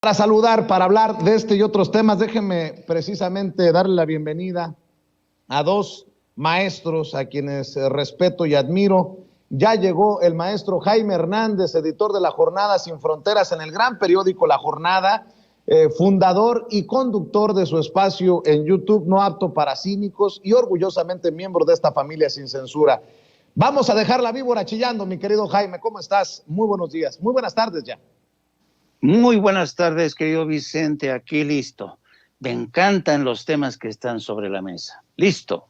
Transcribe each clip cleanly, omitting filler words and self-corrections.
Para saludar, para hablar de este y otros temas, déjenme precisamente darle la bienvenida a dos maestros a quienes respeto y admiro. Ya llegó el maestro Jaime Hernández, editor de La Jornada Sin Fronteras en el gran periódico La Jornada, fundador y conductor de su espacio en YouTube No Apto para Cínicos y orgullosamente miembro de esta familia sin censura. Vamos a dejar la víbora chillando, mi querido Jaime. ¿Cómo estás? Muy buenos días, muy buenas tardes ya. Muy buenas tardes, querido Vicente, aquí listo. Me encantan los temas que están sobre la mesa. Listo.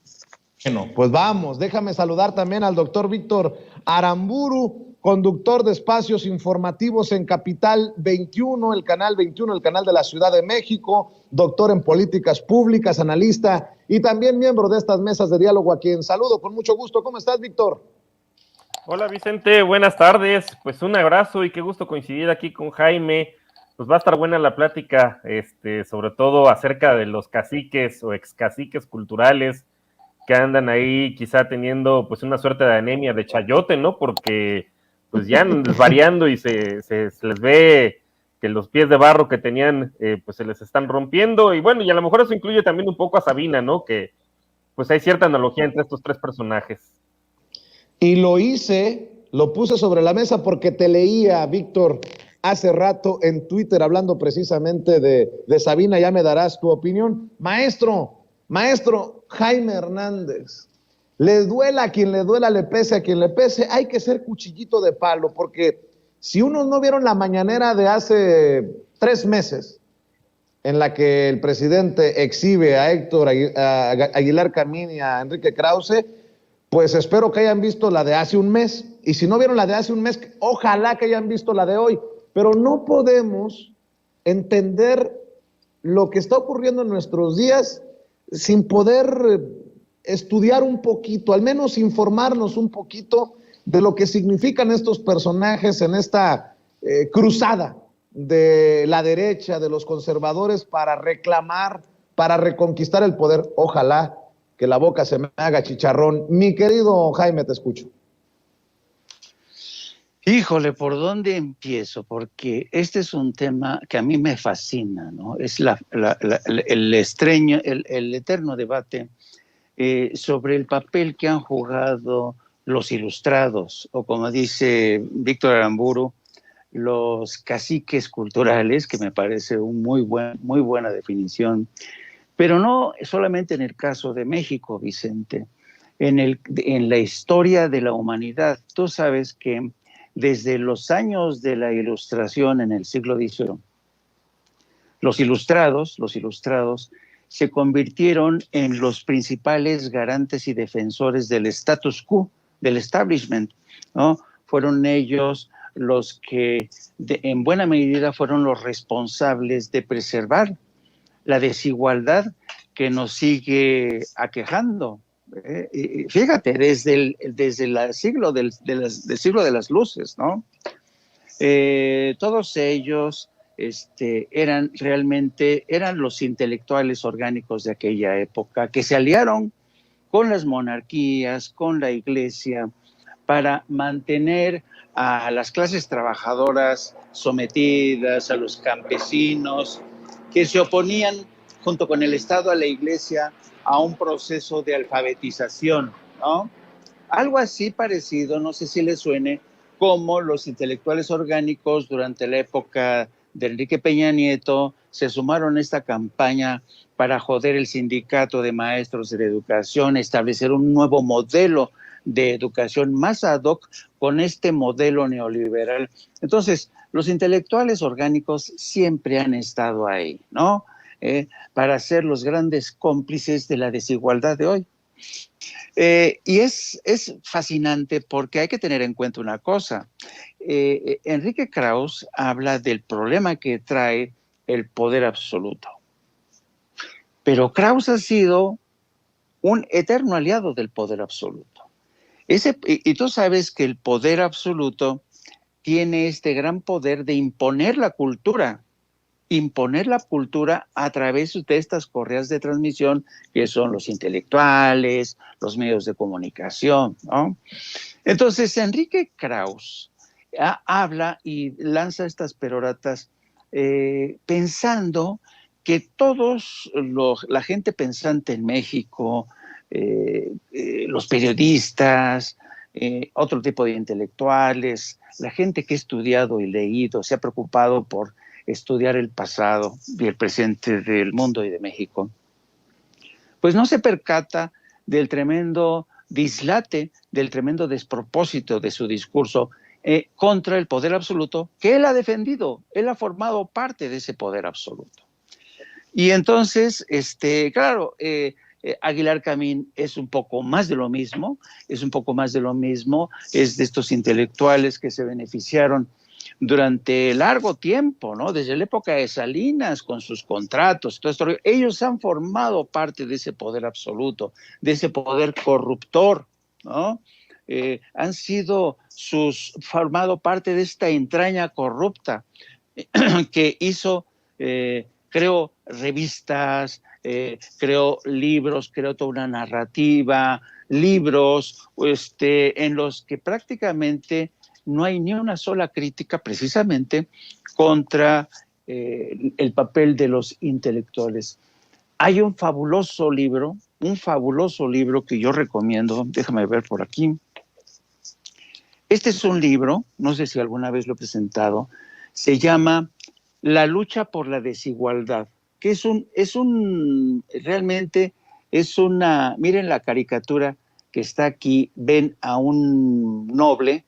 Bueno, pues vamos, déjame saludar también al doctor Víctor Aramburu, conductor de espacios informativos en Capital 21, el canal 21, el canal de la Ciudad de México, doctor en políticas públicas, analista y también miembro de estas mesas de diálogo, a quien saludo con mucho gusto. ¿Cómo estás, Víctor? Hola Vicente, buenas tardes, pues un abrazo y qué gusto coincidir aquí con Jaime. Pues va a estar buena la plática, sobre todo acerca de los caciques o excaciques culturales que andan ahí quizá teniendo pues una suerte de anemia de chayote, ¿no? Porque pues ya andan desvariando y se les ve que los pies de barro que tenían pues se les están rompiendo y bueno, y a lo mejor eso incluye también un poco a Sabina, ¿no? Que pues hay cierta analogía entre estos tres personajes. Y lo puse sobre la mesa porque te leía, Víctor, hace rato en Twitter hablando precisamente de Sabina, ya me darás tu opinión. Maestro Jaime Hernández, le duela a quien le duela, le pese a quien le pese, hay que ser cuchillito de palo, porque si unos no vieron la mañanera de hace 3 meses, en la que el presidente exhibe a Héctor Aguilar Camín y a Enrique Krause, pues espero que hayan visto la de hace un mes, y si no vieron la de hace un mes, ojalá que hayan visto la de hoy, pero no podemos entender lo que está ocurriendo en nuestros días sin poder estudiar un poquito, al menos informarnos un poquito de lo que significan estos personajes en esta cruzada de la derecha, de los conservadores, para reclamar, para reconquistar el poder. Ojalá que la boca se me haga chicharrón. Mi querido Jaime, te escucho. Híjole, ¿por dónde empiezo? Porque este es un tema que a mí me fascina, ¿no? Es el eterno debate sobre el papel que han jugado los ilustrados, o como dice Víctor Aramburu, los caciques culturales, que me parece muy buena definición, pero no solamente en el caso de México, Vicente, en la historia de la humanidad. Tú sabes que desde los años de la Ilustración en el siglo XIX, los ilustrados se convirtieron en los principales garantes y defensores del status quo, del establishment, ¿no? Fueron ellos los que en buena medida fueron los responsables de preservar la desigualdad que nos sigue aquejando. Fíjate, desde el siglo del siglo de las luces, ¿no? Todos ellos eran los intelectuales orgánicos de aquella época que se aliaron con las monarquías, con la iglesia, para mantener a las clases trabajadoras sometidas, a los campesinos, que se oponían junto con el Estado a la iglesia a un proceso de alfabetización, ¿no? Algo así parecido, no sé si les suene, como los intelectuales orgánicos durante la época de Enrique Peña Nieto se sumaron a esta campaña para joder el sindicato de maestros de la educación, establecer un nuevo modelo de educación más ad hoc con este modelo neoliberal. Entonces, los intelectuales orgánicos siempre han estado ahí, ¿no? Para ser los grandes cómplices de la desigualdad de hoy. Y es fascinante porque hay que tener en cuenta una cosa. Enrique Krause habla del problema que trae el poder absoluto. Pero Krause ha sido un eterno aliado del poder absoluto. Y tú sabes que el poder absoluto tiene este gran poder de imponer la cultura a través de estas correas de transmisión que son los intelectuales, los medios de comunicación, ¿no? Entonces, Enrique Krause habla y lanza estas peroratas pensando que la gente pensante en México, los periodistas, otro tipo de intelectuales, la gente que ha estudiado y leído, se ha preocupado por estudiar el pasado y el presente del mundo y de México, pues no se percata del tremendo dislate, del tremendo despropósito de su discurso contra el poder absoluto que él ha defendido. Él ha formado parte de ese poder absoluto. Y entonces, claro, Aguilar Camín es un poco más de lo mismo, es de estos intelectuales que se beneficiaron durante largo tiempo, ¿no? Desde la época de Salinas, con sus contratos, todo esto, ellos han formado parte de ese poder absoluto, de ese poder corruptor, ¿no? Han formado parte de esta entraña corrupta que hizo, creó revistas, creó libros, creó toda una narrativa, libros en los que prácticamente no hay ni una sola crítica precisamente contra el papel de los intelectuales. Hay un fabuloso libro que yo recomiendo, déjame ver por aquí. Este es un libro, no sé si alguna vez lo he presentado, se llama La lucha por la desigualdad, que realmente es una, miren la caricatura que está aquí, ven a un noble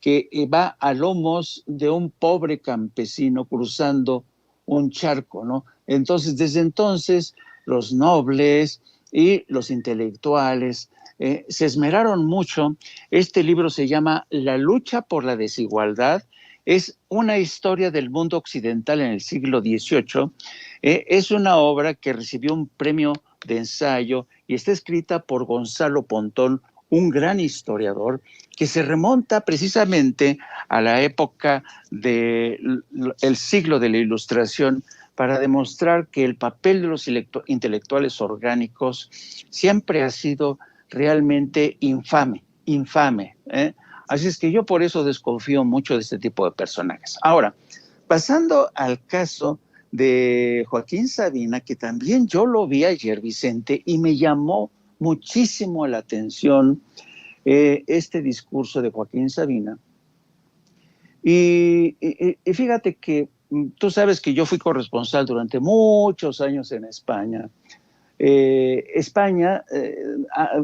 que va a lomos de un pobre campesino cruzando un charco, ¿no? Entonces, desde entonces, los nobles y los intelectuales se esmeraron mucho. Este libro se llama La lucha por la desigualdad. Es una historia del mundo occidental en el siglo XVIII. Es una obra que recibió un premio de ensayo y está escrita por Gonzalo Pontón, un gran historiador que se remonta precisamente a la época del siglo de la Ilustración para demostrar que el papel de los intelectuales orgánicos siempre ha sido realmente infame. Así es que yo por eso desconfío mucho de este tipo de personajes. Ahora, pasando al caso de Joaquín Sabina, que también yo lo vi ayer, Vicente, y me llamó muchísimo la atención este discurso de Joaquín Sabina. Y fíjate que tú sabes que yo fui corresponsal durante muchos años en España. España,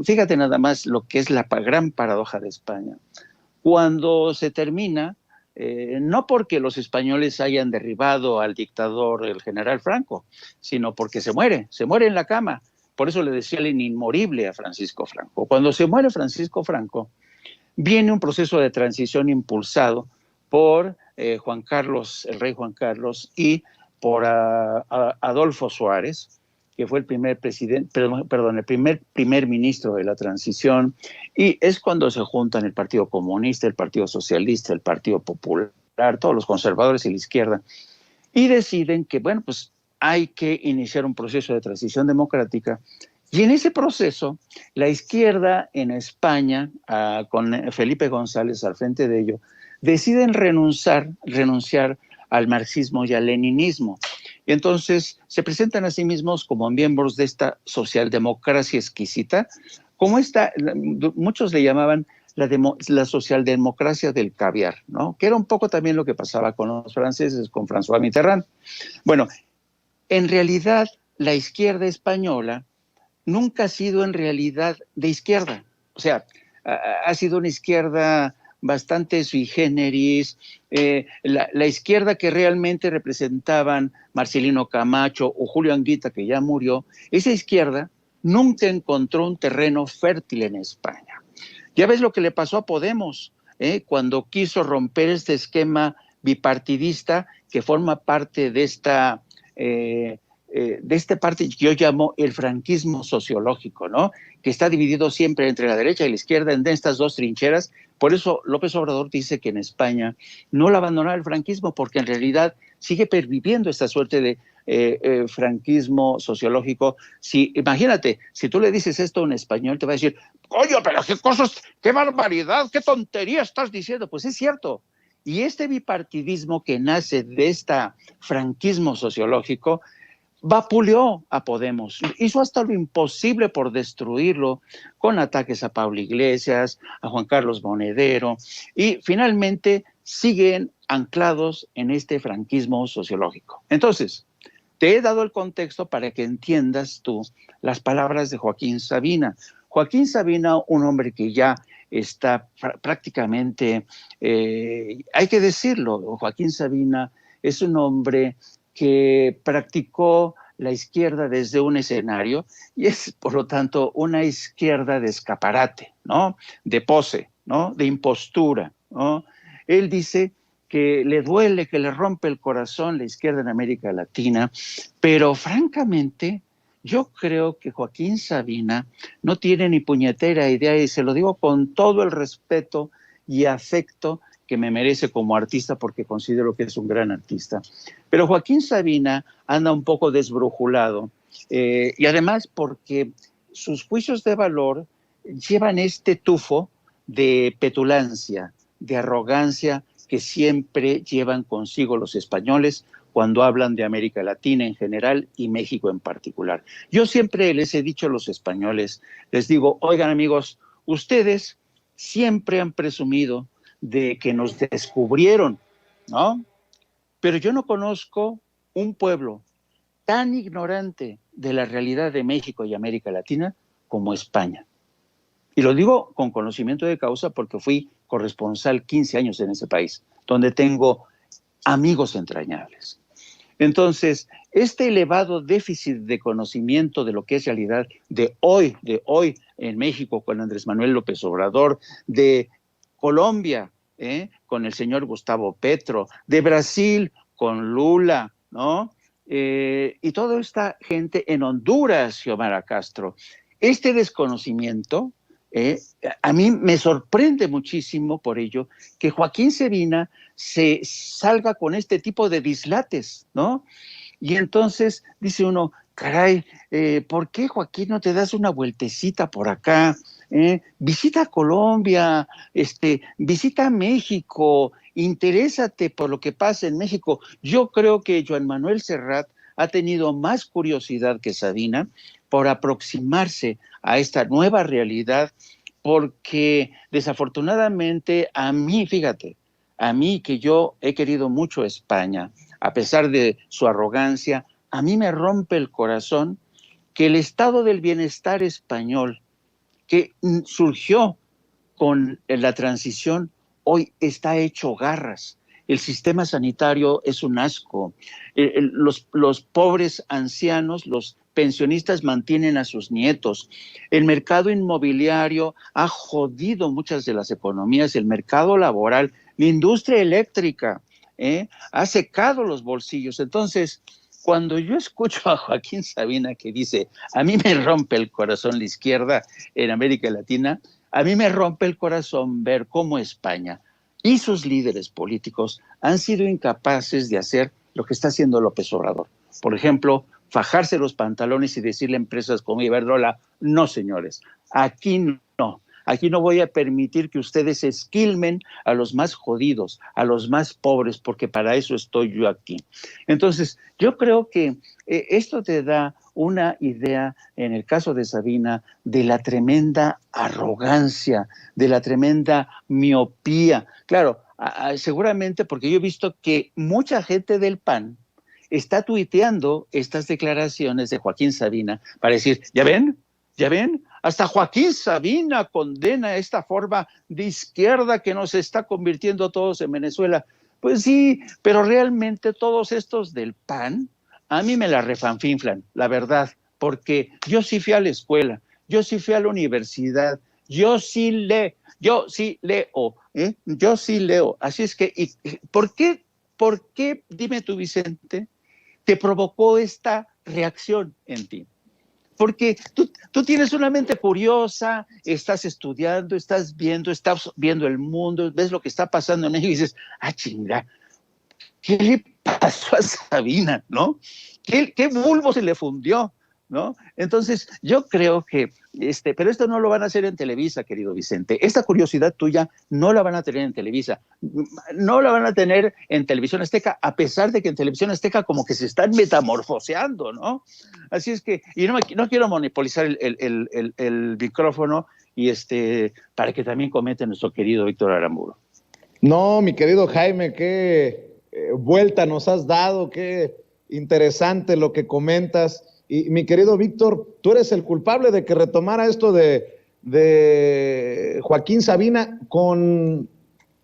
fíjate nada más lo que es la gran paradoja de España. Cuando se termina, no porque los españoles hayan derribado al dictador, el general Franco, sino porque se muere en la cama. Por eso le decía el inmorible a Francisco Franco. Cuando se muere Francisco Franco, viene un proceso de transición impulsado por Juan Carlos, el rey Juan Carlos, y por Adolfo Suárez, que fue el primer presidente, el primer ministro de la transición, y es cuando se juntan el Partido Comunista, el Partido Socialista, el Partido Popular, todos los conservadores y la izquierda, y deciden que, bueno, pues hay que iniciar un proceso de transición democrática. Y en ese proceso, la izquierda en España, con Felipe González al frente de ello, deciden renunciar al marxismo y al leninismo. Y entonces se presentan a sí mismos como miembros de esta socialdemocracia exquisita, como muchos le llamaban la socialdemocracia del caviar, ¿no? Que era un poco también lo que pasaba con los franceses, con François Mitterrand. Bueno, en realidad, la izquierda española nunca ha sido en realidad de izquierda. O sea, ha sido una izquierda bastante sui generis. La izquierda que realmente representaban Marcelino Camacho o Julio Anguita, que ya murió, esa izquierda nunca encontró un terreno fértil en España. Ya ves lo que le pasó a Podemos, cuando quiso romper este esquema bipartidista que forma parte de esta parte que yo llamo el franquismo sociológico, ¿no? Que está dividido siempre entre la derecha y la izquierda en estas dos trincheras. Por eso López Obrador dice que en España no la abandonará el franquismo, porque en realidad sigue perviviendo esta suerte de franquismo sociológico. Imagínate, si tú le dices esto a un español, te va a decir, oye, pero qué cosas, qué barbaridad, qué tontería estás diciendo. Pues es cierto. Y este bipartidismo que nace de este franquismo sociológico vapuleó a Podemos, hizo hasta lo imposible por destruirlo, con ataques a Pablo Iglesias, a Juan Carlos Monedero, y finalmente siguen anclados en este franquismo sociológico. Entonces, te he dado el contexto para que entiendas tú las palabras de Joaquín Sabina. Joaquín Sabina, un hombre que ya está prácticamente, hay que decirlo, Joaquín Sabina es un hombre que practicó la izquierda desde un escenario y es, por lo tanto, una izquierda de escaparate, ¿no? De pose, ¿no? De impostura, ¿no? Él dice que le duele, que le rompe el corazón la izquierda en América Latina, pero francamente yo creo que Joaquín Sabina no tiene ni puñetera idea, y se lo digo con todo el respeto y afecto que me merece como artista, porque considero que es un gran artista. Pero Joaquín Sabina anda un poco desbrujulado, y además porque sus juicios de valor llevan este tufo de petulancia, de arrogancia que siempre llevan consigo los españoles cuando hablan de América Latina en general y México en particular. Yo siempre les he dicho a los españoles, les digo, oigan amigos, ustedes siempre han presumido de que nos descubrieron, ¿no? Pero yo no conozco un pueblo tan ignorante de la realidad de México y América Latina como España. Y lo digo con conocimiento de causa porque fui corresponsal 15 años en ese país, donde tengo amigos entrañables. Entonces, este elevado déficit de conocimiento de lo que es realidad de hoy en México con Andrés Manuel López Obrador, de Colombia, con el señor Gustavo Petro, de Brasil con Lula, ¿no? Y toda esta gente en Honduras, Xiomara Castro. Este desconocimiento, a mí me sorprende muchísimo por ello que Joaquín Sabina se salga con este tipo de dislates, ¿no? Y entonces dice uno, caray, ¿por qué, Joaquín, no te das una vueltecita por acá? Visita Colombia, visita México, interésate por lo que pasa en México. Yo creo que Joan Manuel Serrat ha tenido más curiosidad que Sabina por aproximarse a esta nueva realidad, porque desafortunadamente a mí, fíjate, a mí que yo he querido mucho España, a pesar de su arrogancia, a mí me rompe el corazón que el estado del bienestar español, que surgió con la transición, hoy está hecho garras. El sistema sanitario es un asco. Los pobres ancianos, los pensionistas mantienen a sus nietos. El mercado inmobiliario ha jodido muchas de las economías, el mercado laboral, la industria eléctrica, ha secado los bolsillos. Entonces, cuando yo escucho a Joaquín Sabina que dice, a mí me rompe el corazón la izquierda en América Latina, a mí me rompe el corazón ver cómo España y sus líderes políticos han sido incapaces de hacer lo que está haciendo López Obrador. Por ejemplo, fajarse los pantalones y decirle a empresas como Iberdrola, no señores, aquí no. Aquí no voy a permitir que ustedes esquilmen a los más jodidos, a los más pobres, porque para eso estoy yo aquí. Entonces, yo creo que esto te da una idea, en el caso de Sabina, de la tremenda arrogancia, de la tremenda miopía. Claro, seguramente porque yo he visto que mucha gente del PAN está tuiteando estas declaraciones de Joaquín Sabina para decir, ¿ya ven? ¿Ya ven? Hasta Joaquín Sabina condena esta forma de izquierda que nos está convirtiendo a todos en Venezuela. Pues sí, pero realmente todos estos del PAN, a mí me la refanfinflan, la verdad, porque yo sí fui a la escuela, yo sí fui a la universidad, yo sí leo, yo sí leo. Así es que, ¿por qué, dime tú, Vicente, te provocó esta reacción en ti? Porque tú tienes una mente curiosa, estás estudiando, estás viendo el mundo, ves lo que está pasando en México y dices, chinga, ¿qué le pasó a Sabina, no? ¿Qué bulbo se le fundió? ¿no? Entonces, yo creo que, pero esto no lo van a hacer en Televisa, querido Vicente. Esta curiosidad tuya no la van a tener en Televisa, no la van a tener en Televisión Azteca, a pesar de que en Televisión Azteca como que se están metamorfoseando, ¿no? Así es que, y no quiero monopolizar el micrófono y para que también comente nuestro querido Víctor Aramburu. No, mi querido Jaime, qué vuelta nos has dado, qué interesante lo que comentas. Y mi querido Víctor, tú eres el culpable de que retomara esto de Joaquín Sabina con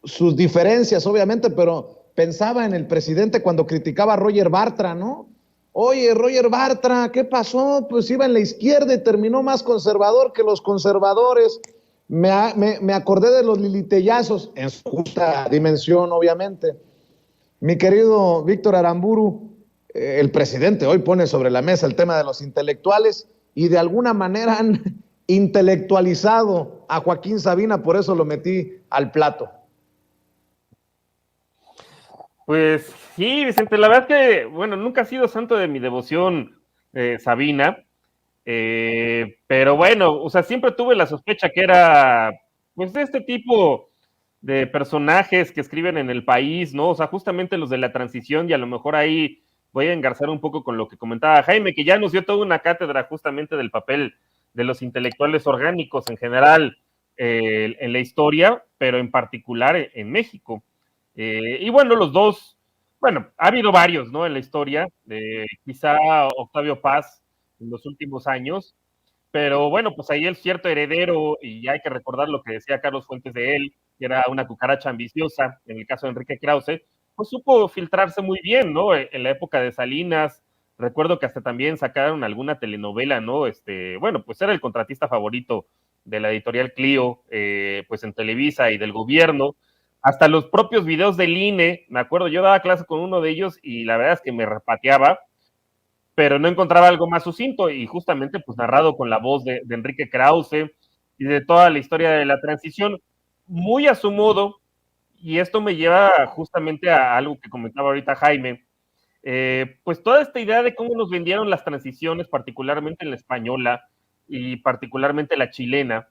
sus diferencias, obviamente, pero pensaba en el presidente cuando criticaba a Roger Bartra, ¿no? Oye, Roger Bartra, ¿qué pasó? Pues iba en la izquierda y terminó más conservador que los conservadores. Me acordé de los lilitellazos, en su justa dimensión, obviamente. Mi querido Víctor Aramburu, el presidente hoy pone sobre la mesa el tema de los intelectuales y de alguna manera han intelectualizado a Joaquín Sabina, por eso lo metí al plato. Pues sí, Vicente, la verdad que, bueno, nunca ha sido santo de mi devoción Sabina, pero bueno, o sea, siempre tuve la sospecha que era, pues, de este tipo de personajes que escriben en El País, ¿no? O sea, justamente los de la transición, y a lo mejor ahí voy a engarzar un poco con lo que comentaba Jaime, que ya nos dio toda una cátedra justamente del papel de los intelectuales orgánicos en general en la historia, pero en particular en México. Y bueno, los dos, bueno, ha habido varios, ¿no? En la historia, quizá Octavio Paz en los últimos años, pero bueno, pues ahí el cierto heredero, y hay que recordar lo que decía Carlos Fuentes de él, que era una cucaracha ambiciosa, en el caso de Enrique Krause, pues supo filtrarse muy bien, ¿no? En la época de Salinas, recuerdo que hasta también sacaron alguna telenovela, ¿no? Bueno, pues era el contratista favorito de la editorial Clio, pues en Televisa y del gobierno, hasta los propios videos del INE, me acuerdo, yo daba clase con uno de ellos y la verdad es que me repateaba, pero no encontraba algo más sucinto y justamente pues narrado con la voz de Enrique Krause y de toda la historia de la transición, muy a su modo, y esto me lleva justamente a algo que comentaba ahorita Jaime, pues toda esta idea de cómo nos vendieron las transiciones, particularmente en la española y particularmente la chilena,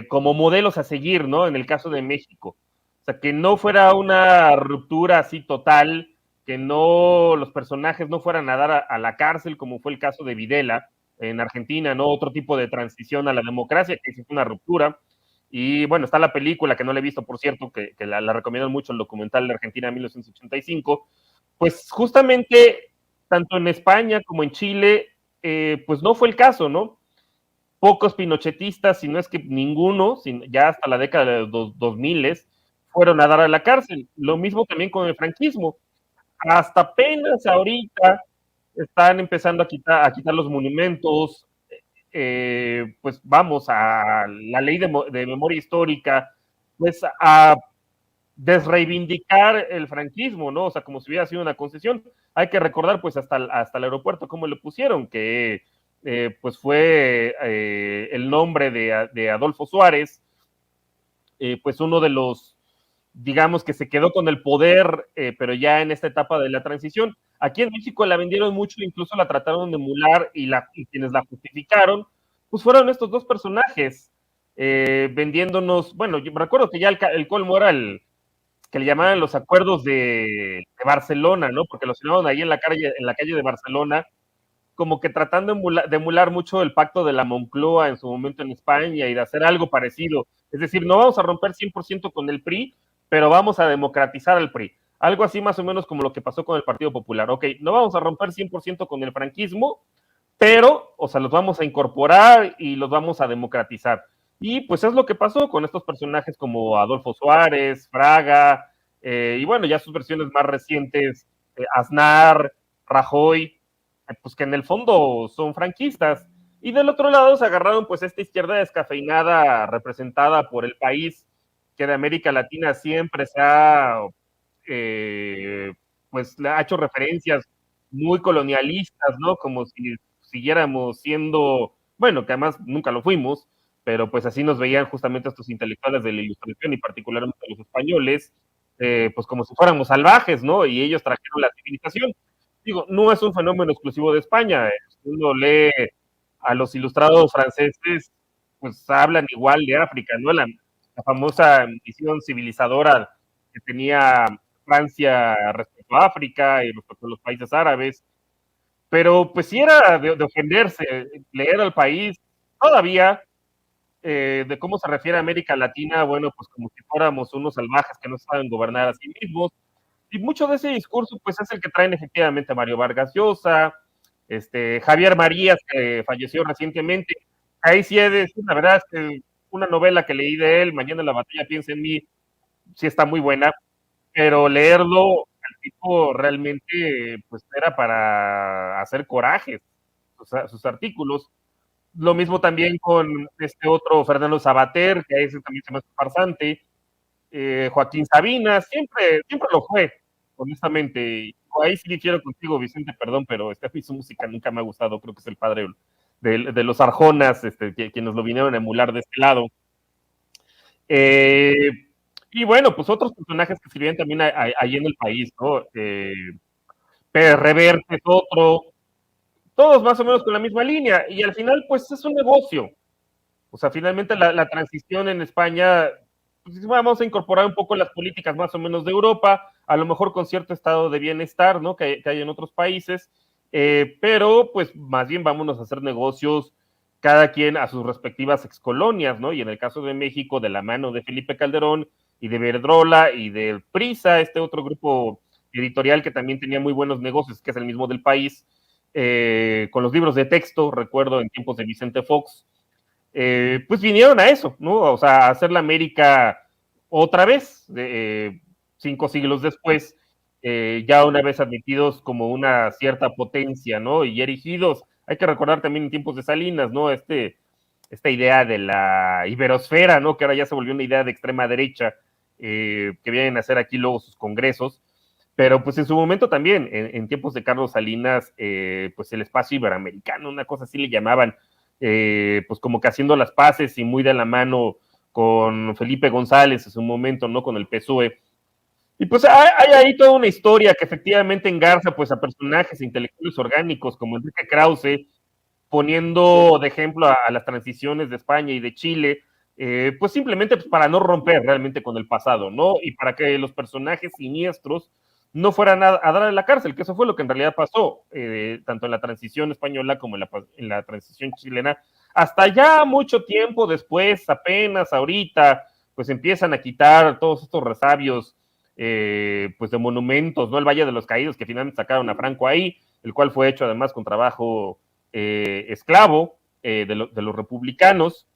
como modelos a seguir, ¿no? En el caso de México. O sea, que no fuera una ruptura así total, que no los personajes no fueran a dar a la cárcel, como fue el caso de Videla en Argentina, ¿no? Otro tipo de transición a la democracia, que hizo una ruptura. Y bueno, está la película, que no la he visto, por cierto, que la recomiendo mucho, el documental de Argentina 1985. Pues justamente, tanto en España como en Chile, pues no fue el caso, ¿no? Pocos pinochetistas, si no es que ninguno, ya hasta la década de los 2000 fueron a dar a la cárcel. Lo mismo también con el franquismo. Hasta apenas ahorita están empezando a quitar los monumentos, pues vamos a la ley de memoria histórica, pues a desreivindicar el franquismo, ¿no? O sea, como si hubiera sido una concesión. Hay que recordar, pues, hasta el aeropuerto, cómo le pusieron, que pues fue el nombre de Adolfo Suárez, pues uno de los, digamos, que se quedó con el poder, pero ya en esta etapa de la transición. Aquí en México la vendieron mucho, incluso la trataron de emular y quienes la justificaron, pues fueron estos dos personajes vendiéndonos, bueno, yo me recuerdo que ya el colmo era el que le llamaban los acuerdos de Barcelona, ¿no? Porque los firmaron ahí en la calle de Barcelona, como que tratando de emular mucho el pacto de la Moncloa en su momento en España y de hacer algo parecido. Es decir, no vamos a romper 100% con el PRI, pero vamos a democratizar al PRI. Algo así más o menos como lo que pasó con el Partido Popular. Ok, no vamos a romper 100% con el franquismo, pero, o sea, los vamos a incorporar y los vamos a democratizar. Y pues es lo que pasó con estos personajes como Adolfo Suárez, Fraga, y bueno, ya sus versiones más recientes, Aznar, Rajoy, pues que en el fondo son franquistas. Y del otro lado se agarraron pues esta izquierda descafeinada representada por El País, que de América Latina siempre se ha, pues le ha hecho referencias muy colonialistas, ¿no? Como si siguiéramos siendo, bueno, que además nunca lo fuimos, pero pues así nos veían justamente estos intelectuales de la Ilustración y particularmente los españoles, pues como si fuéramos salvajes, ¿no? Y ellos trajeron la civilización. digo, no es un fenómeno exclusivo de España. Uno lee a los ilustrados franceses, pues hablan igual de África, ¿no? La famosa visión civilizadora que tenía Francia respecto a África y respecto a los países árabes, pero pues sí era de ofenderse leer al país todavía de cómo se refiere a América Latina, bueno, pues como si fuéramos unos salvajes que no saben gobernar a sí mismos, y mucho de ese discurso pues es el que traen efectivamente Mario Vargas Llosa, Javier Marías, que falleció recientemente. Ahí sí he de decir, la verdad es que una novela que leí de él, Mañana la batalla piensa en mí, sí está muy buena, pero leerlo al tipo realmente pues era para hacer corajes sus artículos. Lo mismo también con este otro Fernando Sabater, que a ese también se me hace farsante, Joaquín Sabina, siempre lo fue, honestamente. Ahí sí difiero contigo, Vicente, perdón, pero su música nunca me ha gustado, creo que es el padre de los Arjonas, quienes lo vinieron a emular de este lado. Y bueno, pues otros personajes que escribían también ahí en el país, ¿no? Pérez Reverte es otro, todos más o menos con la misma línea, y al final, pues es un negocio. O sea, finalmente la transición en España, pues vamos a incorporar un poco las políticas más o menos de Europa, a lo mejor con cierto estado de bienestar, ¿no? Que hay en otros países, pero pues más bien vámonos a hacer negocios cada quien a sus respectivas excolonias, ¿no? Y en el caso de México, de la mano de Felipe Calderón y de Iberdrola y de Prisa, este otro grupo editorial que también tenía muy buenos negocios, que es el mismo del país, con los libros de texto, recuerdo en tiempos de Vicente Fox, pues vinieron a eso, ¿no? O sea, a hacer la América otra vez, 5 siglos después, ya una vez admitidos como una cierta potencia, ¿no? Y erigidos, hay que recordar también en tiempos de Salinas, ¿no? Esta idea de la iberosfera, ¿no? Que ahora ya se volvió una idea de extrema derecha, que vienen a hacer aquí luego sus congresos, pero pues en su momento también, en tiempos de Carlos Salinas, pues el espacio iberoamericano, una cosa así le llamaban, pues como que haciendo las paces y muy de la mano con Felipe González en su momento, ¿no? Con el PSOE. Y pues hay ahí toda una historia que efectivamente engarza pues a personajes intelectuales orgánicos como Enrique Krause, poniendo de ejemplo a las transiciones de España y de Chile, pues simplemente pues, para no romper realmente con el pasado, ¿no? Y para que los personajes siniestros no fueran a dar a la cárcel, que eso fue lo que en realidad pasó, tanto en la transición española como en la transición chilena, hasta ya mucho tiempo después, apenas ahorita, pues empiezan a quitar todos estos resabios, pues de monumentos, ¿no? El Valle de los Caídos, que finalmente sacaron a Franco ahí, el cual fue hecho además con trabajo esclavo de los republicanos.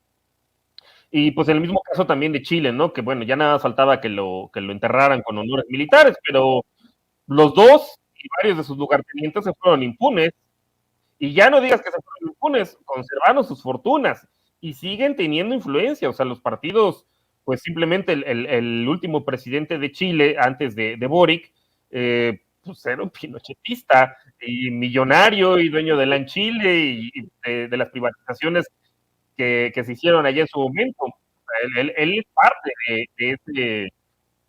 Y pues en el mismo caso también de Chile, ¿no? Que bueno, ya nada faltaba que lo enterraran con honores militares, pero los dos y varios de sus lugartenientes se fueron impunes. Y ya no digas que se fueron impunes, conservaron sus fortunas y siguen teniendo influencia. O sea, los partidos, pues simplemente el último presidente de Chile, antes de Boric, pues era un pinochetista y millonario y dueño de LAN Chile y de las privatizaciones que se hicieron allá en su momento. Él es parte de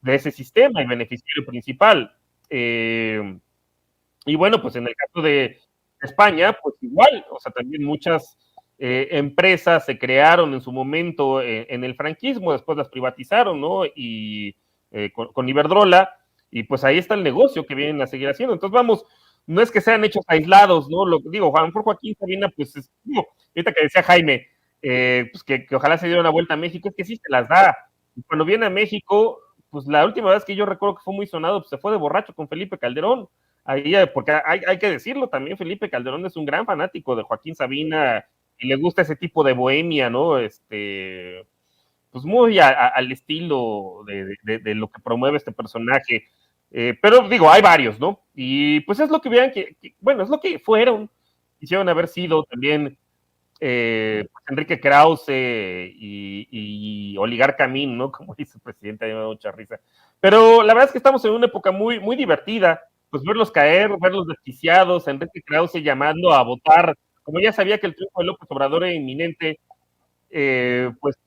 ese sistema y beneficiario principal. Y bueno, pues en el caso de España, pues igual, o sea, también muchas empresas se crearon en su momento en el franquismo, después las privatizaron, ¿no? Y con Iberdrola, y pues ahí está el negocio que vienen a seguir haciendo. Entonces, vamos, no es que sean hechos aislados, ¿no? Lo digo, a lo mejor Joaquín Sabina, pues, digo, ahorita que decía Jaime, pues que ojalá se diera una vuelta a México, es que sí se las da. Y cuando viene a México, pues la última vez que yo recuerdo que fue muy sonado, pues se fue de borracho con Felipe Calderón. Ahí, porque hay que decirlo también, Felipe Calderón es un gran fanático de Joaquín Sabina y le gusta ese tipo de bohemia, ¿no? Pues muy al estilo de lo que promueve este personaje. Pero digo, hay varios, ¿no? Y pues es lo que vean bueno, es lo que fueron, quisieron haber sido también pues Enrique Krause y Oligar Camín, ¿no? Como dice el presidente, me da mucha risa. Pero la verdad es que estamos en una época muy, muy divertida, pues verlos caer, verlos desquiciados, Enrique Krause llamando a votar, como ya sabía que el triunfo de López Obrador era inminente, pues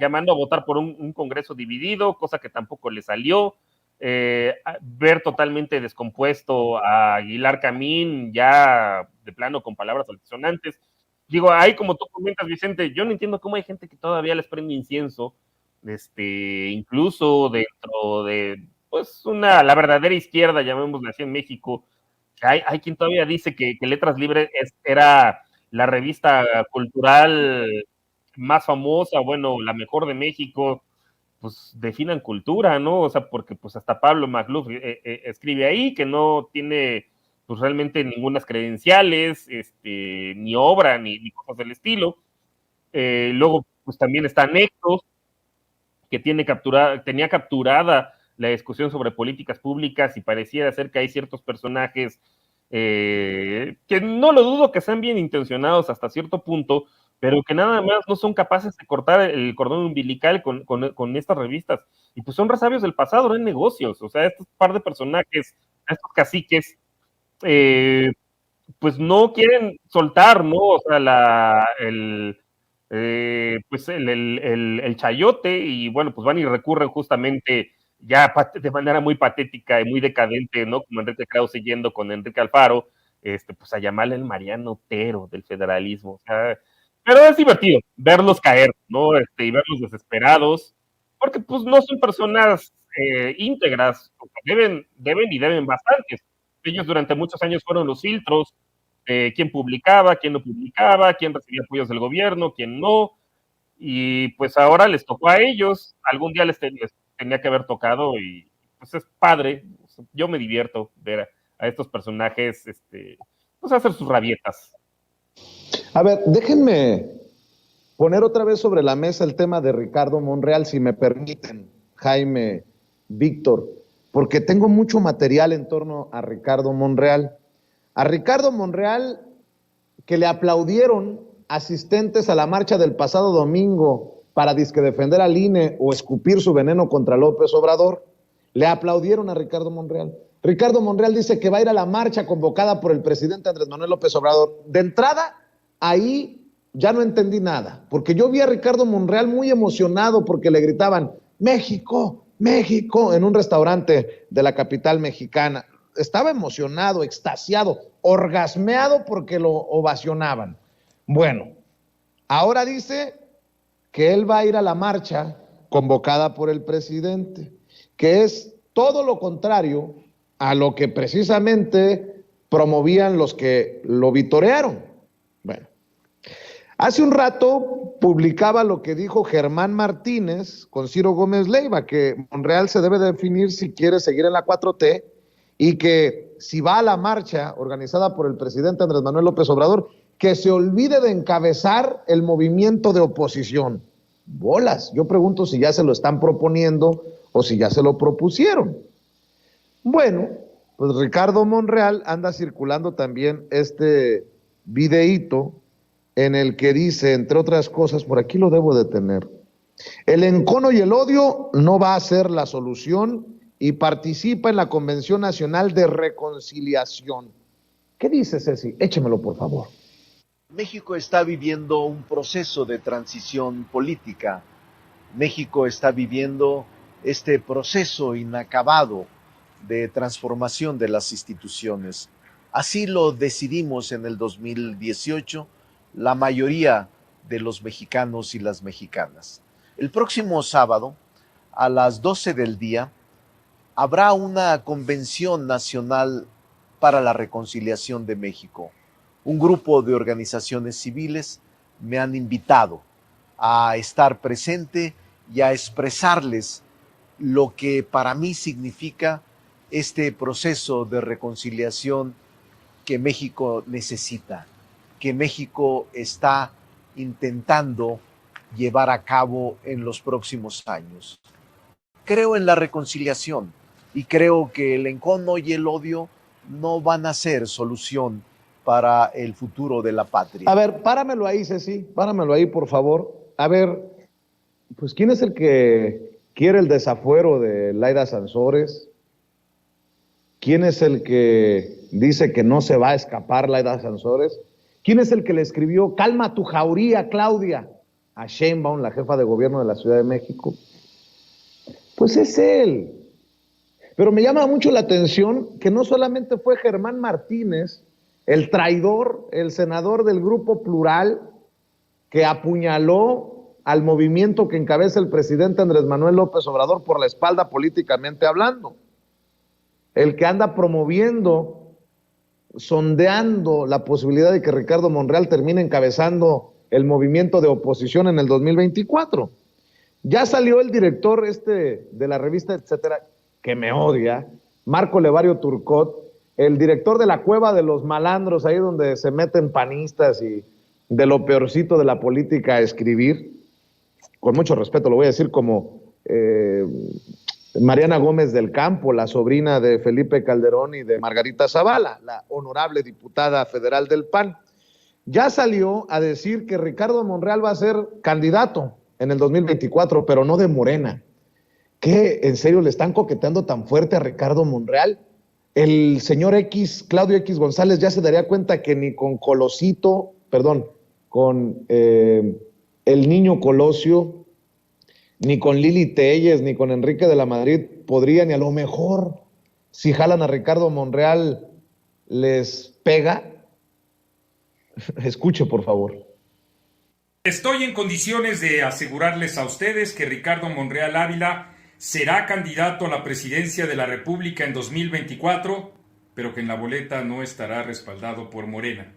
llamando a votar por un Congreso dividido, cosa que tampoco le salió. ver totalmente descompuesto a Aguilar Camín, ya de plano con palabras altisonantes. Digo, ahí como tú comentas, Vicente, yo no entiendo cómo hay gente que todavía les prende incienso, incluso dentro de, pues, la verdadera izquierda, llamémosla así en México. Hay quien todavía dice que Letras Libres era la revista cultural más famosa, bueno, la mejor de México. Pues definan cultura, ¿no? O sea, porque pues hasta Pablo Magluf escribe ahí que no tiene pues realmente ninguna credenciales, ni obra, ni cosas del estilo. Luego, pues también está Nexos, que tenía capturada la discusión sobre políticas públicas y pareciera ser que hay ciertos personajes que no lo dudo que sean bien intencionados hasta cierto punto, pero que nada más no son capaces de cortar el cordón umbilical con estas revistas. Y pues son resabios del pasado, no en negocios. O sea, estos par de personajes, estos caciques, pues no quieren soltar, ¿no? O sea, pues el chayote, y bueno, pues van y recurren justamente ya de manera muy patética y muy decadente, ¿no? Como Enrique Krause yendo con Enrique Alfaro, pues a llamarle el Mariano Otero del federalismo. O sea, pero es divertido verlos caer, ¿no? Y verlos desesperados, porque pues no son personas íntegras, deben bastantes. Ellos durante muchos años fueron los filtros de quién publicaba, quién no publicaba, quién recibía apoyos del gobierno, quién no, y pues ahora les tocó a ellos, algún día les tenía que haber tocado, y pues es padre, yo me divierto ver a estos personajes, pues hacer sus rabietas. A ver, déjenme poner otra vez sobre la mesa el tema de Ricardo Monreal, si me permiten, Jaime, Víctor, porque tengo mucho material en torno a Ricardo Monreal. A Ricardo Monreal, que le aplaudieron asistentes a la marcha del pasado domingo para disque defender al INE o escupir su veneno contra López Obrador, le aplaudieron a Ricardo Monreal. Ricardo Monreal dice que va a ir a la marcha convocada por el presidente Andrés Manuel López Obrador. De entrada, ahí ya no entendí nada, porque yo vi a Ricardo Monreal muy emocionado porque le gritaban México, México, en un restaurante de la capital mexicana. Estaba emocionado, extasiado, orgasmeado porque lo ovacionaban. Bueno, ahora dice que él va a ir a la marcha convocada por el presidente, que es todo lo contrario a lo que precisamente promovían los que lo vitorearon. Bueno, hace un rato publicaba lo que dijo Germán Martínez con Ciro Gómez Leiva, que Monreal se debe definir si quiere seguir en la 4T y que si va a la marcha organizada por el presidente Andrés Manuel López Obrador, que se olvide de encabezar el movimiento de oposición. Bolas, yo pregunto si ya se lo están proponiendo o si ya se lo propusieron. Bueno, pues Ricardo Monreal anda circulando también este videíto en el que dice, entre otras cosas, por aquí lo debo de tener, el encono y el odio no va a ser la solución y participa en la Convención Nacional de Reconciliación. ¿Qué dice, Ceci? Échemelo, por favor. México está viviendo un proceso de transición política. México está viviendo este proceso inacabado de transformación de las instituciones. Así lo decidimos en el 2018 la mayoría de los mexicanos y las mexicanas. El próximo sábado, a las 12 del día, habrá una convención nacional para la reconciliación de México. Un grupo de organizaciones civiles me han invitado a estar presente y a expresarles lo que para mí significa este proceso de reconciliación que México necesita, que México está intentando llevar a cabo en los próximos años. Creo en la reconciliación y creo que el encono y el odio no van a ser solución para el futuro de la patria. A ver, páramelo ahí, Ceci, páramelo ahí, por favor. A ver, pues, ¿quién es el que quiere el desafuero de Laida Sansores? ¿Quién es el que dice que no se va a escapar Laida Sansores? ¿Quién es el que le escribió, calma tu jauría, Claudia, a Sheinbaum, la jefa de gobierno de la Ciudad de México? Pues es él. Pero me llama mucho la atención que no solamente fue Germán Martínez, el traidor, el senador del Grupo Plural, que apuñaló al movimiento que encabeza el presidente Andrés Manuel López Obrador por la espalda políticamente hablando. El que anda promoviendo, sondeando la posibilidad de que Ricardo Monreal termine encabezando el movimiento de oposición en el 2024. Ya salió el director de la revista Etcétera, que me odia, Marco Levario Turcot, el director de la Cueva de los Malandros, ahí donde se meten panistas y de lo peorcito de la política a escribir, con mucho respeto lo voy a decir, como Mariana Gómez del Campo, la sobrina de Felipe Calderón y de Margarita Zavala, la honorable diputada federal del PAN. Ya salió a decir que Ricardo Monreal va a ser candidato en el 2024, pero no de Morena. ¿Qué? ¿En serio le están coqueteando tan fuerte a Ricardo Monreal? El señor Claudio X González, ya se daría cuenta que ni con con el niño Colosio, ni con Lili Telles, ni con Enrique de la Madrid podrían, y a lo mejor, si jalan a Ricardo Monreal, les pega. Escuche, por favor. Estoy en condiciones de asegurarles a ustedes que Ricardo Monreal Ávila será candidato a la presidencia de la República en 2024, pero que en la boleta no estará respaldado por Morena.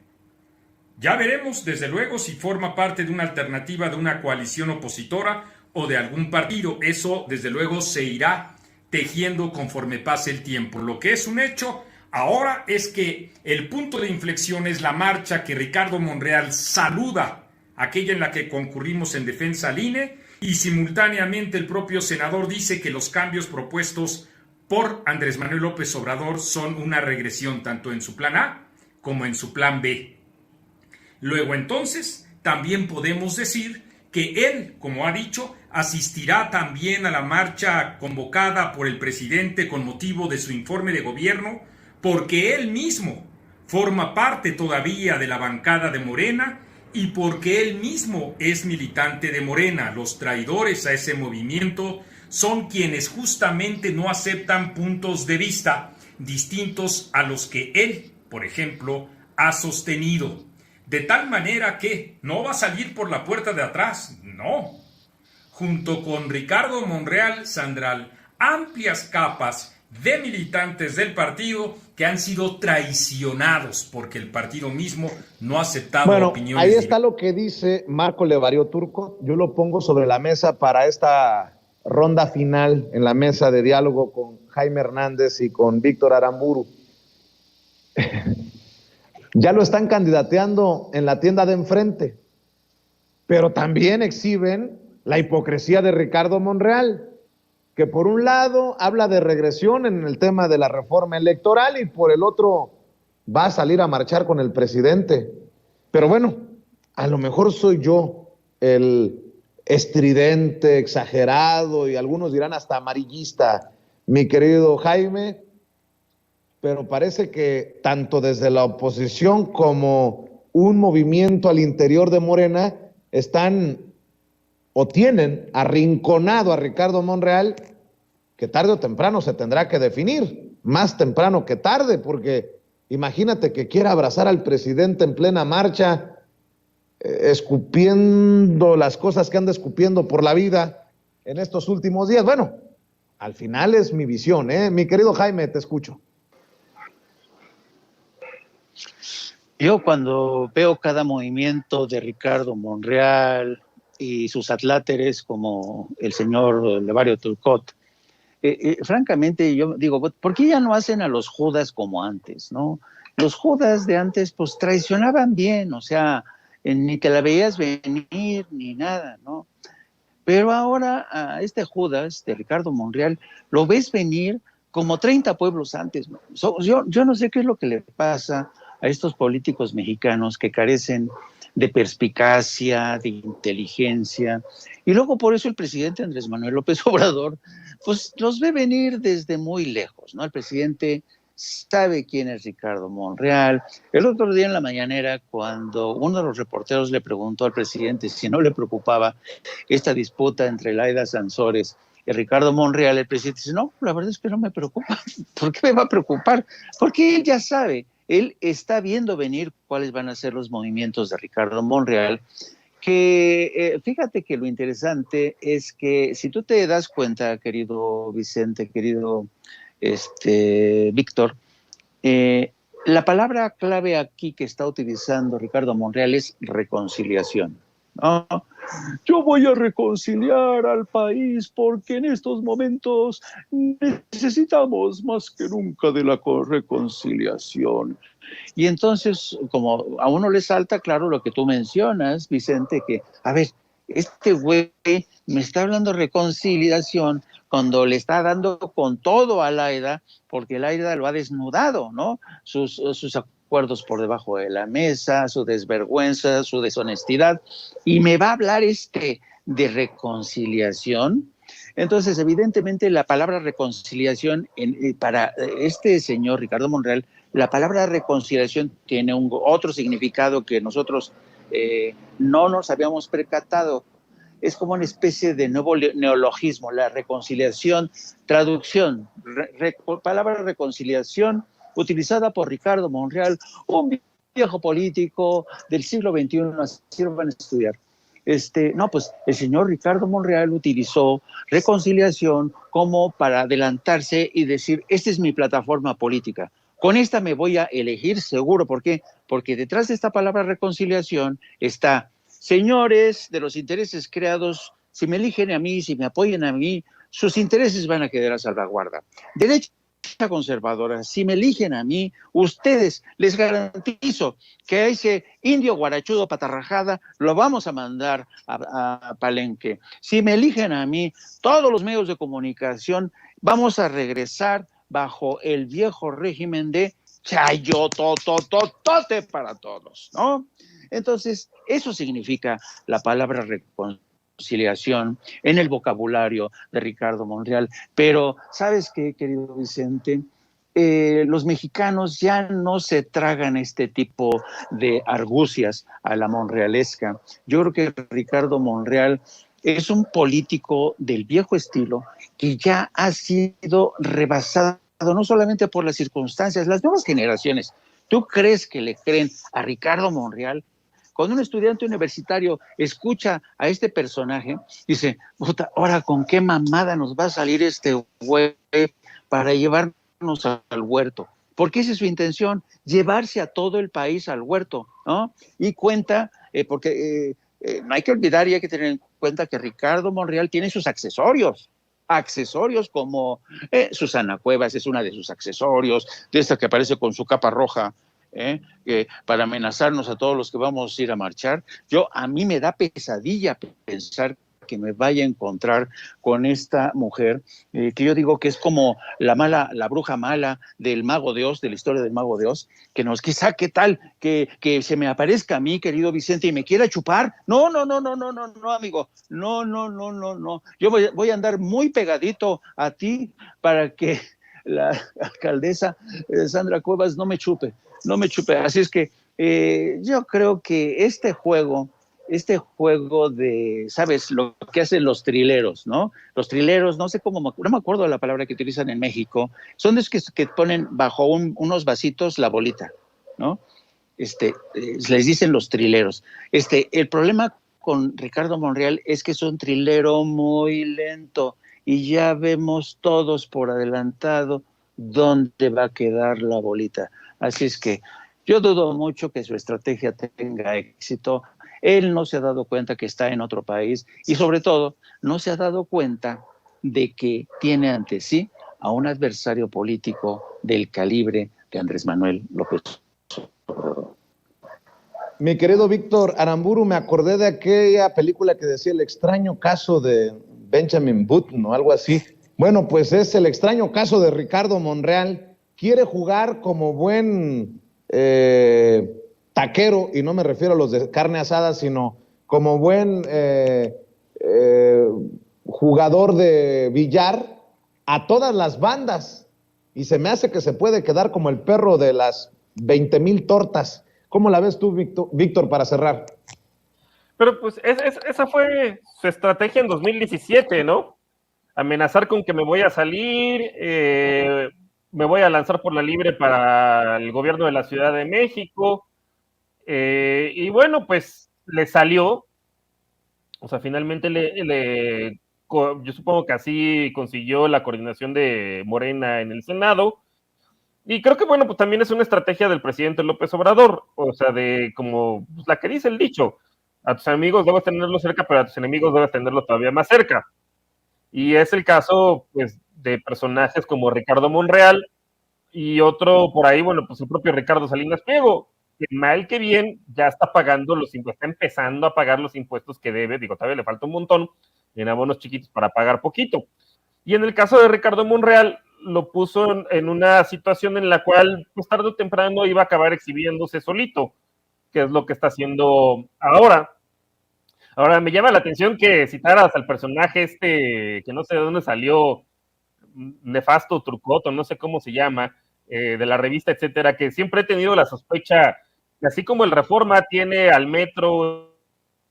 Ya veremos, desde luego, si forma parte de una alternativa de una coalición opositora o de algún partido. Eso, desde luego, se irá tejiendo conforme pase el tiempo. Lo que es un hecho ahora es que el punto de inflexión es la marcha que Ricardo Monreal saluda, aquella en la que concurrimos en defensa al INE, y simultáneamente el propio senador dice que los cambios propuestos por Andrés Manuel López Obrador son una regresión tanto en su plan A como en su plan B. Luego entonces también podemos decir que él, como ha dicho, asistirá también a la marcha convocada por el presidente con motivo de su informe de gobierno, porque él mismo forma parte todavía de la bancada de Morena y porque él mismo es militante de Morena. Los traidores a ese movimiento son quienes justamente no aceptan puntos de vista distintos a los que él, por ejemplo, ha sostenido. De tal manera que no va a salir por la puerta de atrás, no. Junto con Ricardo Monreal saldrán amplias capas de militantes del partido que han sido traicionados porque el partido mismo no ha aceptado opiniones. Ahí está lo que dice Marco Levario Turco. Yo lo pongo sobre la mesa para esta ronda final en la mesa de diálogo con Jaime Hernández y con Víctor Aramburu. Ya lo están candidateando en la tienda de enfrente, pero también exhiben la hipocresía de Ricardo Monreal, que por un lado habla de regresión en el tema de la reforma electoral y por el otro va a salir a marchar con el presidente. Pero bueno, a lo mejor soy yo el estridente, exagerado y algunos dirán hasta amarillista, mi querido Jaime, pero parece que tanto desde la oposición como un movimiento al interior de Morena están o tienen arrinconado a Ricardo Monreal, que tarde o temprano se tendrá que definir, más temprano que tarde, porque imagínate que quiera abrazar al presidente en plena marcha, escupiendo las cosas que anda escupiendo por la vida en estos últimos días. Bueno, al final es mi visión, mi querido Jaime, te escucho. Yo cuando veo cada movimiento de Ricardo Monreal y sus atláteres como el señor Levario Turcot, francamente yo digo, ¿por qué ya no hacen a los Judas como antes, no? Los Judas de antes pues traicionaban bien, o sea, ni te la veías venir ni nada, ¿no? Pero ahora a este Judas de Ricardo Monreal lo ves venir como 30 pueblos antes, ¿no? Yo no sé qué es lo que le pasa a estos políticos mexicanos que carecen de perspicacia, de inteligencia, y luego por eso el presidente Andrés Manuel López Obrador pues los ve venir desde muy lejos, ¿no? El presidente sabe quién es Ricardo Monreal. El otro día en la mañanera, cuando uno de los reporteros le preguntó al presidente si no le preocupaba esta disputa entre Laida Sansores Y Ricardo Monreal, el presidente, dice, no, la verdad es que no me preocupa. ¿Por qué me va a preocupar? Porque él ya sabe, él está viendo venir cuáles van a ser los movimientos de Ricardo Monreal, que fíjate que lo interesante es que si tú te das cuenta, querido Vicente, querido Víctor, la palabra clave aquí que está utilizando Ricardo Monreal es reconciliación, ¿no? Yo voy a reconciliar al país porque en estos momentos necesitamos más que nunca de la reconciliación. Y entonces, como a uno le salta claro lo que tú mencionas, Vicente, que, a ver, este güey me está hablando de reconciliación cuando le está dando con todo a Laida, porque Laida lo ha desnudado, ¿no? Sus acuerdos por debajo de la mesa, su desvergüenza, su deshonestidad, y me va a hablar de reconciliación. Entonces, evidentemente, la palabra reconciliación para este señor Ricardo Monreal, la palabra reconciliación tiene otro significado que nosotros no nos habíamos percatado. Es como una especie de nuevo neologismo, la reconciliación, traducción, palabra reconciliación, utilizada por Ricardo Monreal, un viejo político del siglo XXI, así lo van a estudiar. No, pues el señor Ricardo Monreal utilizó reconciliación como para adelantarse y decir, esta es mi plataforma política. Con esta me voy a elegir seguro. ¿Por qué? Porque detrás de esta palabra reconciliación está, señores de los intereses creados, si me eligen a mí, si me apoyan a mí, sus intereses van a quedar a salvaguarda. Derecha conservadora, si me eligen a mí, ustedes, les garantizo que a ese indio guarachudo patarrajada lo vamos a mandar a Palenque. Si me eligen a mí, todos los medios de comunicación vamos a regresar bajo el viejo régimen de chayotototote para todos, ¿no? Entonces, eso significa la palabra reconciliación en el vocabulario de Ricardo Monreal. Pero, ¿sabes qué, querido Vicente? Los mexicanos ya no se tragan este tipo de argucias a la monrealesca. Yo creo que Ricardo Monreal es un político del viejo estilo que ya ha sido rebasado no solamente por las circunstancias, las nuevas generaciones. ¿Tú crees que le creen a Ricardo Monreal? Cuando un estudiante universitario escucha a este personaje, dice, puta, ahora con qué mamada nos va a salir este güey para llevarnos al huerto. Porque esa es su intención, llevarse a todo el país al huerto, ¿no? Y cuenta, porque no hay que olvidar y hay que tener en cuenta que Ricardo Monreal tiene sus accesorios como Susana Cuevas es una de sus accesorios, de esta que aparece con su capa roja, que para amenazarnos a todos los que vamos a ir a marchar. A mí me da pesadilla pensar que me vaya a encontrar con esta mujer, que yo digo que es como la bruja mala del Mago de Oz, de la historia del Mago de Oz, que quizá qué tal, que se me aparezca a mí, querido Vicente, y me quiera chupar. No, amigo, no. Yo voy a andar muy pegadito a ti para que la alcaldesa Sandra Cuevas no me chupe. Así es que yo creo que este juego de, ¿sabes? Lo que hacen los trileros, ¿no? Los trileros, no sé cómo, no me acuerdo de la palabra que utilizan en México, son los que ponen bajo unos vasitos la bolita, ¿no? Les dicen los trileros. El problema con Ricardo Monreal es que es un trilero muy lento y ya vemos todos por adelantado dónde va a quedar la bolita. Así es que yo dudo mucho que su estrategia tenga éxito. Él no se ha dado cuenta que está en otro país y sobre todo no se ha dado cuenta de que tiene ante sí a un adversario político del calibre de Andrés Manuel López Obrador. Mi querido Víctor Aramburu, me acordé de aquella película que decía El extraño caso de Benjamin Button o algo así. Bueno, pues es el extraño caso de Ricardo Monreal. Quiere jugar como buen taquero, y no me refiero a los de carne asada, sino como buen jugador de billar a todas las bandas. Y se me hace que se puede quedar como el perro de las 20,000 tortas. ¿Cómo la ves tú, Víctor, para cerrar? Pero pues esa fue su estrategia en 2017, ¿no? amenazar con que me voy a salir, me voy a lanzar por la libre para el gobierno de la Ciudad de México, y bueno, pues le salió, o sea, finalmente yo supongo que así consiguió la coordinación de Morena en el Senado, y creo que, bueno, pues también es una estrategia del presidente López Obrador, o sea, de como pues, la que dice el dicho, a tus amigos debes tenerlos cerca, pero a tus enemigos debes tenerlos todavía más cerca. Y es el caso, pues, de personajes como Ricardo Monreal y otro por ahí, bueno, pues el propio Ricardo Salinas Pliego, que mal que bien ya está pagando los impuestos, está empezando a pagar los impuestos que debe, digo, todavía le falta un montón en abonos chiquitos para pagar poquito. Y en el caso de Ricardo Monreal, lo puso en una situación en la cual, pues tarde o temprano, iba a acabar exhibiéndose solito, que es lo que está haciendo ahora. Ahora, me llama la atención que citaras al personaje que no sé de dónde salió, Nefasto Trucoto, no sé cómo se llama, de la revista, etcétera, que siempre he tenido la sospecha que así como el Reforma tiene al Metro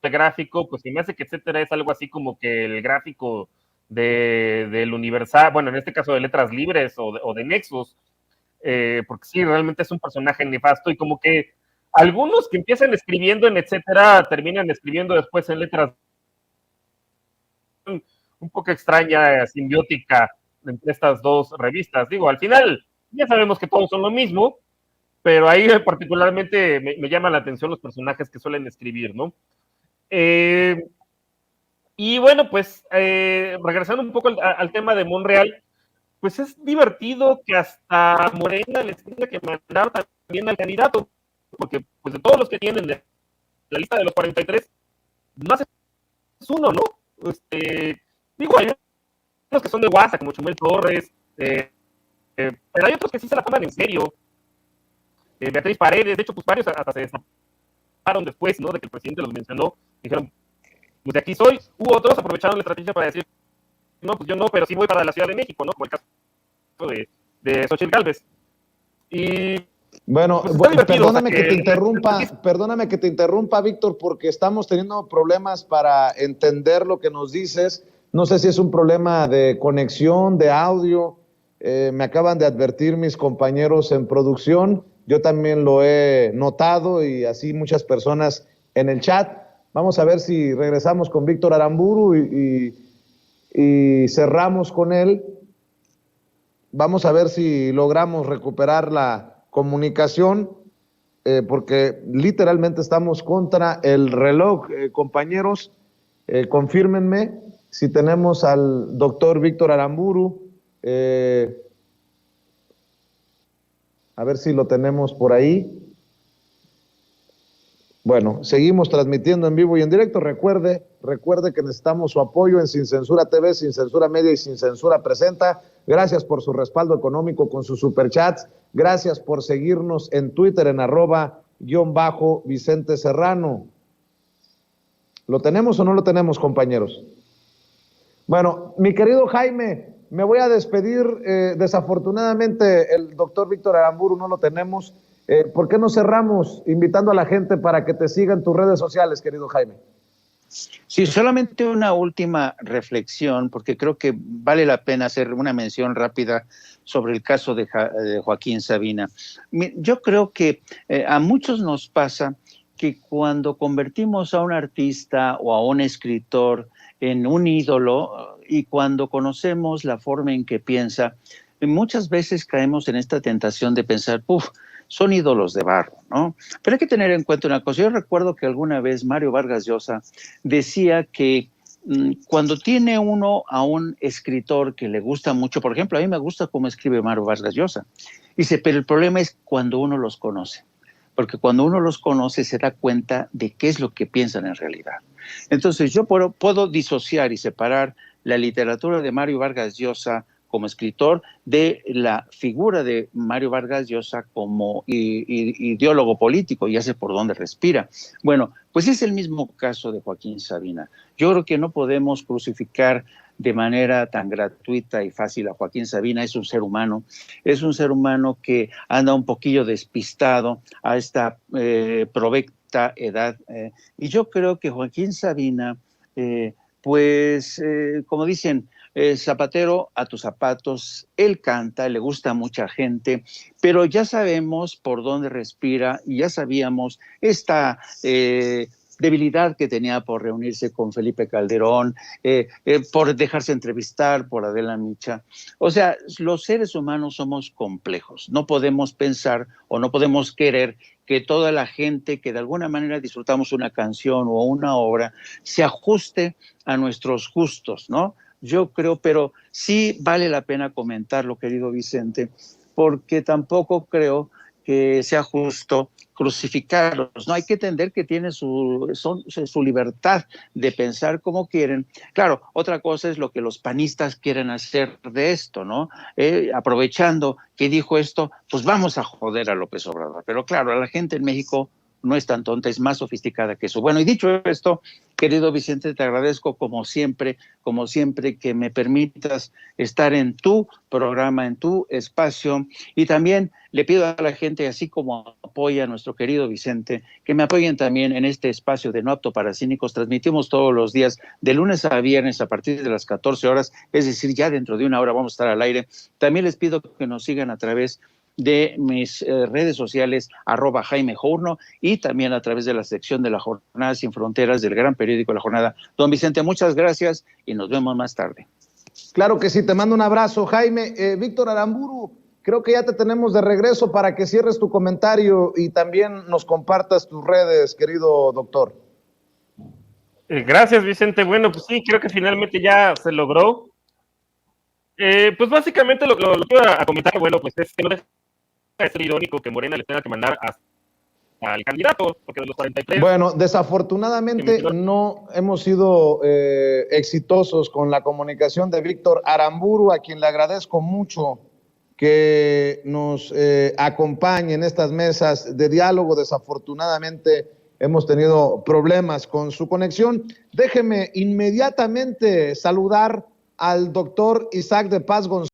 el gráfico, pues se me hace que etcétera es algo así como que el gráfico del Universal, bueno, en este caso de Letras Libres o de Nexus, porque sí, realmente es un personaje nefasto y como que algunos que empiezan escribiendo en etcétera terminan escribiendo después en letras un poco extraña, simbiótica entre estas dos revistas. Digo, al final ya sabemos que todos son lo mismo, pero ahí particularmente me llama la atención los personajes que suelen escribir, ¿no? Y bueno, pues regresando un poco al tema de Monreal, pues es divertido que hasta Morena les tenga que mandar también al candidato, porque pues de todos los que tienen de la lista de los 43, más es uno, ¿no? Digo, hay unos que son de WhatsApp, como Chumel Torres, pero hay otros que sí se la toman en serio. Beatriz Paredes, de hecho, pues varios hasta se destaparon después, ¿no? De que el presidente los mencionó, dijeron, pues de aquí soy. Hubo otros, aprovecharon la estrategia para decir, no, pues yo no, pero sí voy para la Ciudad de México, ¿no? Como el caso de Xochitl Gálvez. Y bueno, pues perdóname que te interrumpa, Víctor, porque estamos teniendo problemas para entender lo que nos dices. No sé si es un problema de conexión, de audio. Me acaban de advertir mis compañeros en producción. Yo también lo he notado y así muchas personas en el chat. Vamos a ver si regresamos con Víctor Aramburu y cerramos con él. Vamos a ver si logramos recuperar la comunicación, porque literalmente estamos contra el reloj. Compañeros, confírmenme si tenemos al doctor Víctor Aramburu. A ver si lo tenemos por ahí. Bueno, seguimos transmitiendo en vivo y en directo. Recuerde que necesitamos su apoyo en Sin Censura TV, Sin Censura Media y Sin Censura Presenta. Gracias por su respaldo económico con sus superchats. Gracias por seguirnos en Twitter en @Vicente Serrano. ¿Lo tenemos o no lo tenemos, compañeros? Bueno, mi querido Jaime, me voy a despedir. Desafortunadamente, el doctor Víctor Aramburu no lo tenemos. ¿Por qué no cerramos invitando a la gente para que te siga en tus redes sociales, querido Jaime? Sí, solamente una última reflexión, porque creo que vale la pena hacer una mención rápida sobre el caso de Joaquín Sabina. Yo creo que a muchos nos pasa que cuando convertimos a un artista o a un escritor en un ídolo y cuando conocemos la forma en que piensa, muchas veces caemos en esta tentación de pensar, son ídolos de barro, ¿no? Pero hay que tener en cuenta una cosa. Yo recuerdo que alguna vez Mario Vargas Llosa decía que cuando tiene uno a un escritor que le gusta mucho, por ejemplo, a mí me gusta cómo escribe Mario Vargas Llosa, dice, pero el problema es cuando uno los conoce, porque cuando uno los conoce se da cuenta de qué es lo que piensan en realidad. Entonces yo puedo disociar y separar la literatura de Mario Vargas Llosa como escritor de la figura de Mario Vargas Llosa como ideólogo político, ya sé por dónde respira. Bueno, pues es el mismo caso de Joaquín Sabina. Yo creo que no podemos crucificar de manera tan gratuita y fácil a Joaquín Sabina. Es un ser humano que anda un poquillo despistado a esta provecta edad. Y yo creo que Joaquín Sabina, como dicen, Zapatero a tus zapatos, él canta, le gusta a mucha gente, pero ya sabemos por dónde respira y ya sabíamos esta debilidad que tenía por reunirse con Felipe Calderón, por dejarse entrevistar por Adela Micha. O sea, los seres humanos somos complejos, no podemos pensar o no podemos querer que toda la gente que de alguna manera disfrutamos una canción o una obra se ajuste a nuestros gustos, ¿no? Yo creo, pero sí vale la pena comentarlo, querido Vicente, porque tampoco creo que sea justo crucificarlos. No hay que entender que tienen su libertad de pensar como quieren. Claro, otra cosa es lo que los panistas quieren hacer de esto, ¿no? Aprovechando que dijo esto, pues vamos a joder a López Obrador. Pero claro, la gente en México no es tan tonta, es más sofisticada que eso. Bueno, y dicho esto, querido Vicente, te agradezco como siempre que me permitas estar en tu programa, en tu espacio, y también le pido a la gente, así como apoya a nuestro querido Vicente, que me apoyen también en este espacio de No Apto para Cínicos. Transmitimos todos los días, de lunes a viernes, a partir de las 14 horas, es decir, ya dentro de una hora vamos a estar al aire. También les pido que nos sigan a través de mis redes sociales, @Jaime Journo, y también a través de la sección de La Jornada Sin Fronteras del gran periódico La Jornada. Don Vicente, muchas gracias y nos vemos más tarde. Claro que sí, te mando un abrazo, Jaime. Víctor Aramburu, creo que ya te tenemos de regreso para que cierres tu comentario y también nos compartas tus redes, querido doctor. Gracias, Vicente. Bueno, pues sí, creo que finalmente ya se logró. Pues básicamente lo que iba a comentar, bueno, pues es que no deja de ser irónico que Morena le tenga que mandar al candidato, porque de los 43... Bueno, desafortunadamente no hemos sido exitosos con la comunicación de Víctor Aramburu, a quien le agradezco mucho que nos acompañe en estas mesas de diálogo. Desafortunadamente hemos tenido problemas con su conexión. Déjeme inmediatamente saludar al doctor Isaac de Paz González.